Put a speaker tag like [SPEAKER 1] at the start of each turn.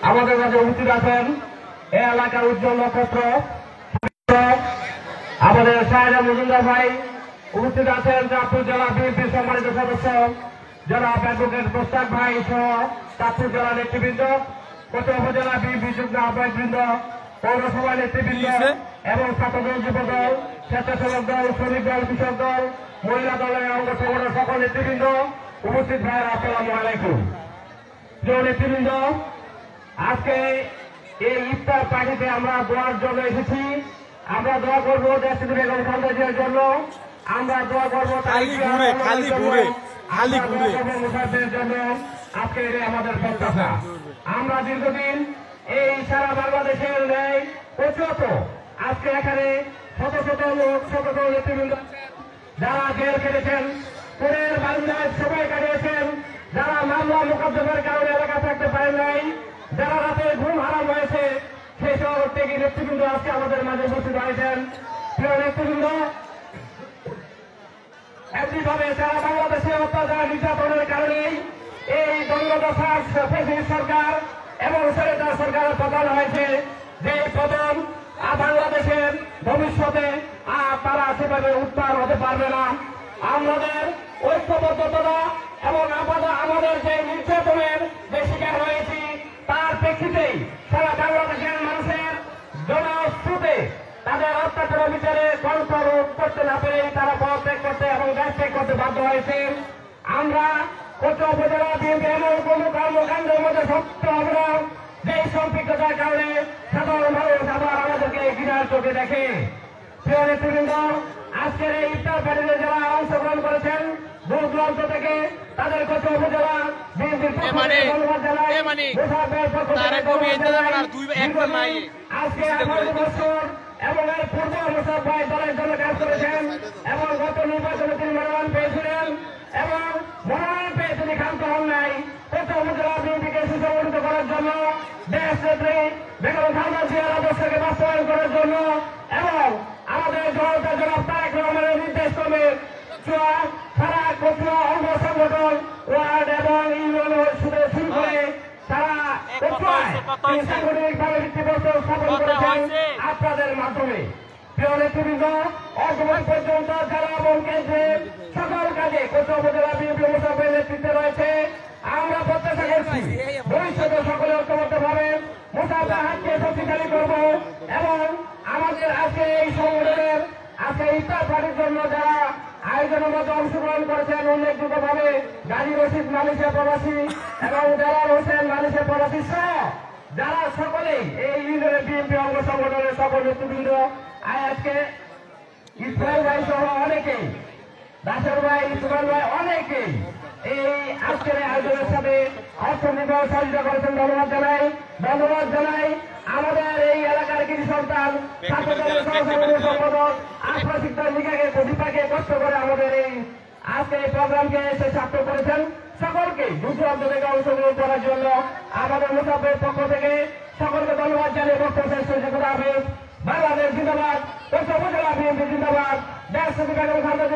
[SPEAKER 1] আমাদের মাঝে উপস্থিত আছেন এই এলাকার উজ্জ্বল নক্ষত্র আমাদের শাহজাহান মজুমদার ভাই, উপস্থিত আছেন চাঁদপুর জেলা বিএনপির সম্মানিত সদস্য জনাব অ্যাডভোকেট মোস্তাক ভাই সহ চাঁদপুর জেলা নেতৃবৃন্দ, কোচা উপজেলা বিএনপি যুগ্ম আহ্বায়কবৃন্দ, পৌরসভা নেতৃবৃন্দ এবং ছাত্রদল, যুবদল, স্বেচ্ছাসেবক দল, শ্রমিক দল, কৃষক দল, মহিলা দলের অঙ্গ সংগঠনের সকল নেতৃবৃন্দ, উপস্থিত ভাইয়েরা আসসালামু আলাইকুম। প্রিয় নেতৃবৃন্দ, আজকে এই ইফতার পার্টিতে আমরা দোয়ার জন্য এসেছি। আমরা দোয়া করবো দেশটি বেগম খালেদা জিয়ার জন্য, আমরা দোয়া করবো মুসাফিরের জন্য। আজকে এটাই আমাদের প্রত্যাশা। আমরা দীর্ঘদিন এই সারা বাংলাদেশের ন্যায় প্রচুর আজকে এখানে শত শত লোক, শত শত নেতৃবৃন্দ যারা জেল কেটেছেন, পুরের বাংলায় সময় কাটিয়েছেন, যারা মামলা মোকদ্দমার কারণে এলাকা থাকতে পারেন নাই, যারা রাতে ঘুম হারাম হয়েছে, সেই সব থেকে নেতৃবৃন্দ আজকে আমাদের মাঝে উপস্থিত হয়েছেন। প্রিয় নেতৃবৃন্দ, এমনিভাবে সারা বাংলাদেশে অত্যাচার নির্যাতনের কারণেই এই দণ্ডদশার সরকার এবং সরকার সরকারের পতন হয়েছে। যে পতন বাংলাদেশের ভবিষ্যতে তারা সেভাবে উত্থান হতে পারবে না। আমাদের ঐক্যবদ্ধতা এবং আমাদের যে নির্যাতনের যে শিকার হয়েছি তার প্রেক্ষিতেই সারা বাংলাদেশের মানুষের জনস্রোতে তাদের অত্যাচার বিচারে কণ্ঠরোধ করতে না পেরে তারা পদত্যাগ করতে এবং দেশ ত্যাগ করতে বাধ্য হয়েছে। আমরা কোচা উপজেলা বিএনপি এমন কোন কর্মকাণ্ডের মধ্যে সত্য হবে না যে সম্পৃক্ততার কারণে সাধারণ মানুষ আবার আমাদেরকে ঘৃণার চোখে দেখে। প্রিয় নেতৃবৃন্দ, আজকের এই ইফতার পার্টিতে যারা অংশগ্রহণ করেছেন দূর দূরান্ত থেকে, তাদের কোচা উপজেলা বিএনপির ধন্যবাদ জানাই। আজকে 18 বছর এবং এর পূর্বে মোসাফ ভাই দলের জন্য কাজ করেছেন এবং গত নির্বাচনে তিনি মনোনয়ন পেয়েছিলেন এবং মনোনয়ন পেয়ে তিনি ক্ষান্ত হন নাই। কোচা উপজেলা বিএনপিকে সুসংগঠিত করার জন্য, দেশ নেত্রী বেগম খালেদা জিয়ার আদর্শকে বাস্তবায়ন করার জন্য এবং আমাদের জনতা জনাব তারেক রহমানের নির্দেশ ক্রমে সারা কোচা অঙ্গ সংগঠন ওয়ার্ড এবং ইউনিয়ন শুরু করে সারা সাংগঠনিকভাবে ভিত্তিপ্রস্তর স্থাপন করেছেন আপনাদের মাধ্যমে। প্রিয় নেতৃবৃন্দ, অগমন পর্যন্ত জেলা এবং কেন্দ্রের সকল কাজে কোচা উপজেলা বিএনপি মোসাফের নেতৃত্বে রয়েছে। আমরা প্রত্যাশা করছি ভবিষ্যতে সকলে ঐক্যবদ্ধভাবে মোসাফের হাতকে শক্তিশালী করব এবং আমাদের আজকে এই সংগঠনের আজকে ইফতার পার্টির জন্য যারা আয়োজনের মধ্যে অংশগ্রহণ করেছেন উল্লেখযোগ্যভাবে গাজী রশিদ মালয়েশিয়া প্রবাসী এবং দেলার হোসেন মালয়েশিয়া প্রবাসী সহ যারা সকলেই এই ইউনিয়নের বিএনপি অঙ্গ সংগঠনের সকল নেতৃবৃন্দ, আজকে ইসমাইল ভাই সহ অনেকেই, দাসর ভাই, ইসমাইল ভাই অনেকেই এই আজকের আয়োজনের সাথে অর্থনৈতিক সহযোগিতা করেছেন। ধন্যবাদ জানাই আমাদের এই এলাকার কিছু সন্তান ছাত্র দলের সহসভাপতি সম্পাদক আশরাফ দীপাকে কষ্ট করে আমাদের এই আজকে এই প্রোগ্রামকে এসে ছাত্র করেছেন। সকলকে দূরান্ত থেকে অংশগ্রহণ করার জন্য আমাদের মোসাফের পক্ষ থেকে সকলকে ধন্যবাদ জানিয়ে বক্তব্য শেষ করেছে। বাংলাদেশ জিন্দাবাদ, কোচা উপজেলা বিএনপি জিন্দাবাদ, দেশ বেগম খালেদা